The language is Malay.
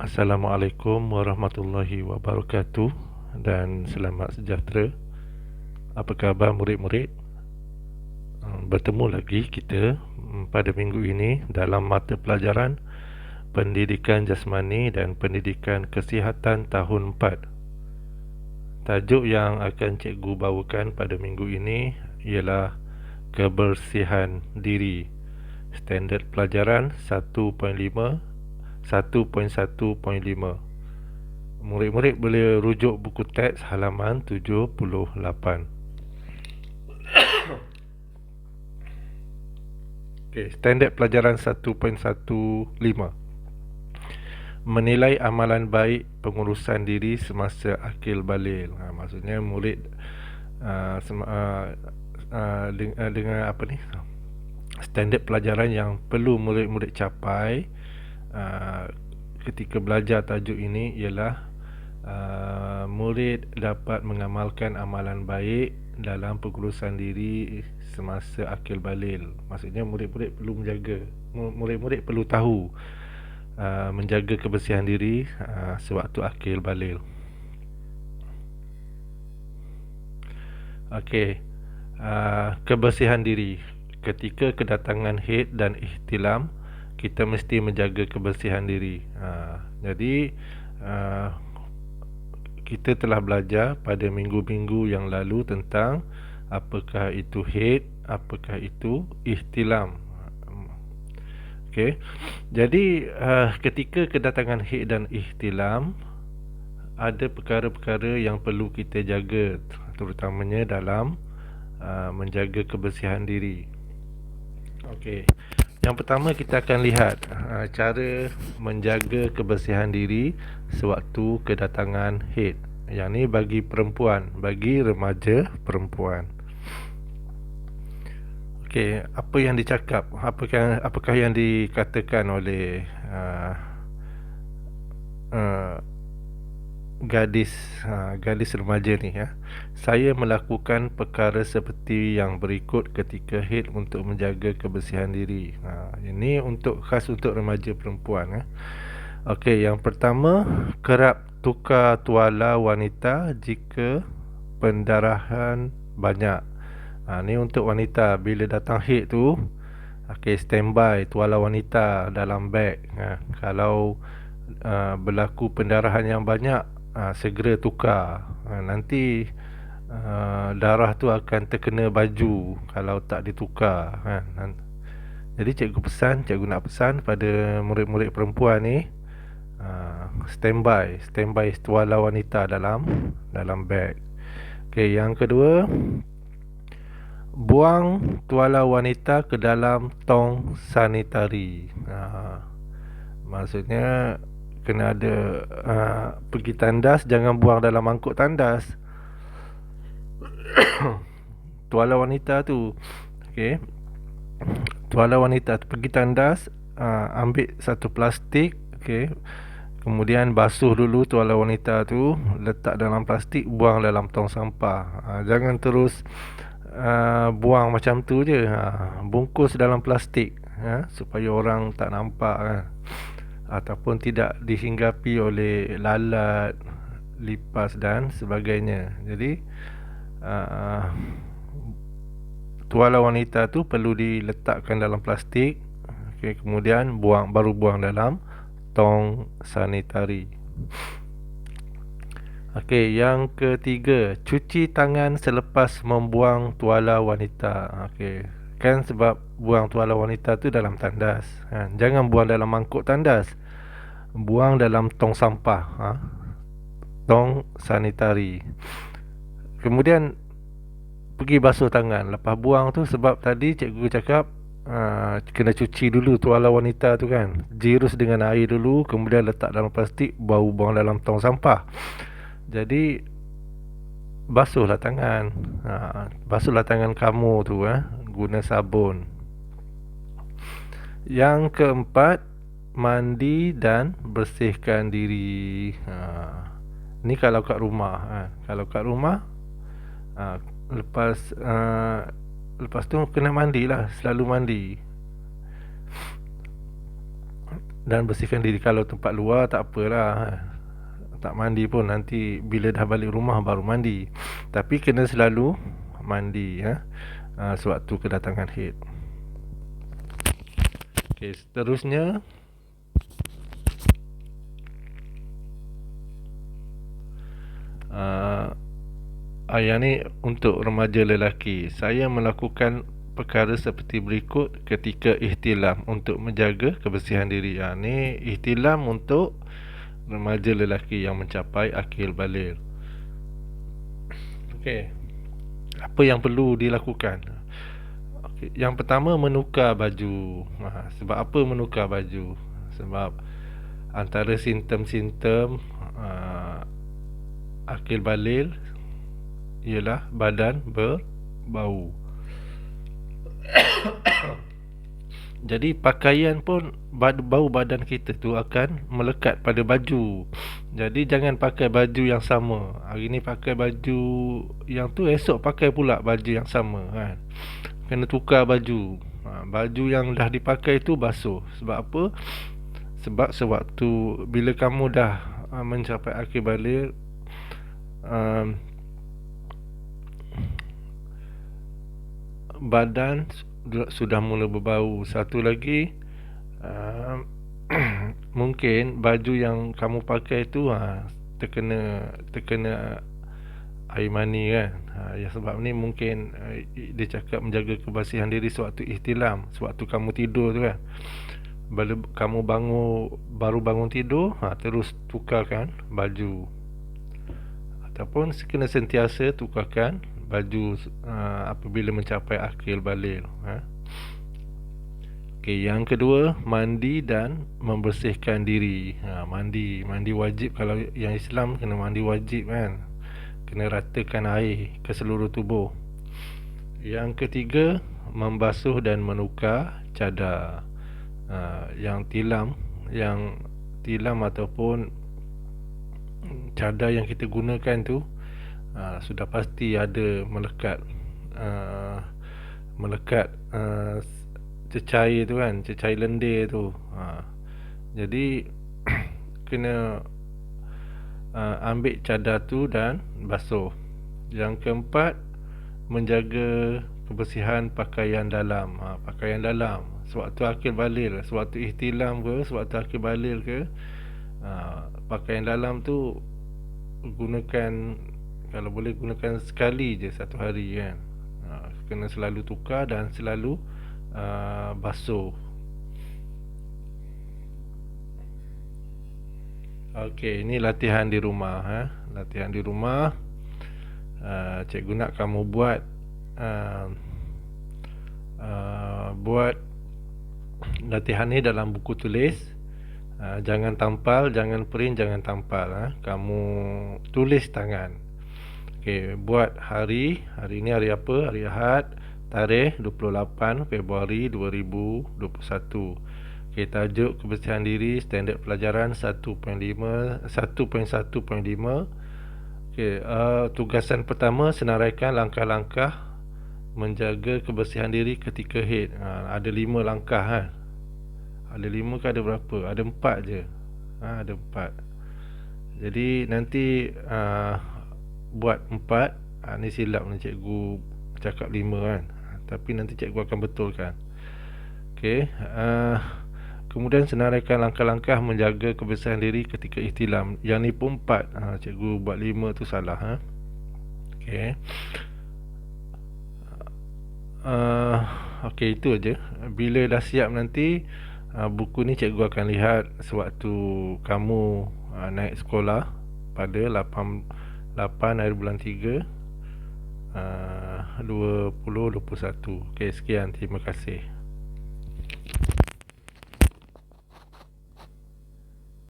Assalamualaikum warahmatullahi wabarakatuh dan selamat sejahtera. Apa khabar murid-murid? Bertemu lagi kita pada minggu ini dalam mata pelajaran Pendidikan Jasmani dan Pendidikan Kesihatan tahun 4. Tajuk yang akan cikgu bawakan pada minggu ini ialah kebersihan diri. Standard pelajaran 1.5 1.1.5. Murid-murid boleh rujuk buku teks halaman 78. Okey, standard pelajaran 1.15. Menilai amalan baik pengurusan diri semasa akil balil. Maksudnya murid dengan apa ni? Standard pelajaran yang perlu murid-murid capai ketika belajar tajuk ini ialah murid dapat mengamalkan amalan baik dalam pengurusan diri semasa akil balil. Maksudnya murid-murid perlu menjaga, murid-murid perlu tahu menjaga kebersihan diri sewaktu akil balil. Okey, kebersihan diri. Ketika kedatangan haid dan ihtilam, kita mesti menjaga kebersihan diri. Jadi kita telah belajar pada minggu-minggu yang lalu tentang apakah itu haid, apakah itu ihtilam. Okey. Jadi ketika kedatangan haid dan ihtilam, ada perkara-perkara yang perlu kita jaga, terutamanya dalam menjaga kebersihan diri. Okey. Yang pertama kita akan lihat cara menjaga kebersihan diri sewaktu kedatangan haid. Yang ni bagi perempuan, bagi remaja perempuan. Okey, apa yang dicakap? Apakah yang dikatakan oleh gadis remaja ni ya? Saya melakukan perkara seperti yang berikut ketika haid untuk menjaga kebersihan diri. Ini khas untuk remaja perempuan. Okey, yang pertama, kerap tukar tuala wanita jika pendarahan banyak. Ni untuk wanita bila datang haid tu, okey, standby tuala wanita dalam beg. Kalau berlaku pendarahan yang banyak, segera tukar. Nanti darah tu akan terkena baju kalau tak ditukar. Jadi cikgu nak pesan pada murid-murid perempuan ni, standby tuala wanita dalam beg. Okey, yang kedua, buang tuala wanita ke dalam tong sanitari. Maksudnya kena ada pergi tandas, jangan buang dalam mangkuk tandas. Tuala wanita tu, okey, tuala wanita tu pergi tandas, ambil satu plastik, okey, kemudian basuh dulu tuala wanita tu, letak dalam plastik, buang dalam tong sampah. Jangan terus buang macam tu je. Bungkus dalam plastik, supaya orang tak nampak ataupun tidak dihinggapi oleh lalat, lipas dan sebagainya. Jadi tuala wanita tu perlu diletakkan dalam plastik, kemudian baru buang dalam tong sanitari. Okey, yang ketiga, cuci tangan selepas membuang tuala wanita. Okey, kan sebab buang tuala wanita tu dalam tandas, jangan buang dalam mangkuk tandas, buang dalam tong sampah, tong sanitari. Kemudian pergi basuh tangan lepas buang tu, sebab tadi cikgu cakap kena cuci dulu tuala wanita tu kan, jirus dengan air dulu, kemudian letak dalam plastik, baru buang dalam tong sampah. Jadi basuhlah tangan, basuhlah tangan kamu tu, guna sabun. Yang keempat, mandi dan bersihkan diri. Ni kalau kat rumah. Kalau kat rumah, lepas tu kena mandilah, selalu mandi. Dan bersihkan diri. Kalau tempat luar tak apalah, tak mandi pun, nanti bila dah balik rumah baru mandi. Tapi kena selalu mandi sewaktu kedatangan haid. Okey, seterusnya yang ni untuk remaja lelaki. Saya melakukan perkara seperti berikut ketika ihtilam untuk menjaga kebersihan diri. Ni ihtilam untuk remaja lelaki yang mencapai akil baligh. Okey, apa yang perlu dilakukan? Okay. Yang pertama, menukar baju. Sebab apa menukar baju? Sebab antara simptom-simptom akil baligh ialah badan berbau. Jadi pakaian pun, bau badan kita tu akan melekat pada baju. Jadi jangan pakai baju yang sama. Hari ni pakai baju yang tu, esok pakai pula baju yang sama kan. Kena tukar baju. Baju yang dah dipakai tu basuh. Sebab apa? Sebab sewaktu bila kamu dah mencapai akil baligh, badan sudah mula berbau. Satu lagi, mungkin baju yang kamu pakai tu terkena air mani kan. Ya, sebab ni mungkin dia cakap menjaga kebersihan diri sewaktu ihtilam, sewaktu kamu tidur tu kan. Bila kamu baru bangun tidur, terus tukarkan baju. Ataupun kena sentiasa tukarkan baju apabila mencapai akil baligh. Okey, yang kedua, mandi dan membersihkan diri. Mandi wajib. Kalau yang Islam kena mandi wajib kan. Kena ratakan air ke seluruh tubuh. Yang ketiga, membasuh dan menukar cadar. Yang tilam ataupun cadar yang kita gunakan tu sudah pasti ada melekat cecair tu kan, cecair lendir tu. Jadi kena ambil cadar tu dan basuh. Yang keempat, menjaga kebersihan pakaian dalam. Pakaian dalam sewaktu akil baligh, sewaktu ihtilam ke, sewaktu akil baligh ke, pakaian dalam tu gunakan, kalau boleh gunakan sekali je satu hari kan. Kena selalu tukar dan selalu basuh. Okey, ini latihan di rumah. Latihan di rumah, cikgu nak kamu buat latihan ni dalam buku tulis. Jangan tampal, jangan print, jangan tampal. Kamu tulis tangan. Okey, buat hari ni hari apa? Hari Ahad, tarikh 28 Februari 2021. Okey, tajuk kebersihan diri, standard pelajaran 1.1.5. Okey, tugasan pertama, senaraikan langkah-langkah menjaga kebersihan diri ketika haid. Ada 5 langkah kan. Ada 5 ke ada berapa? Ada 4 je. Ada 4. Jadi nanti buat 4. Ni silap ni, cikgu cakap 5 kan. Tapi nanti cikgu akan betulkan. Okey, kemudian senaraikan langkah-langkah menjaga kebersihan diri ketika ihtilam. Yang ni pun 4. Cikgu buat 5 tu salah. Okey. Okey, itu aja. Bila dah siap nanti, buku ni cikgu akan lihat sewaktu kamu naik sekolah pada 8 hari bulan 3 2021. Okey, sekian, terima kasih.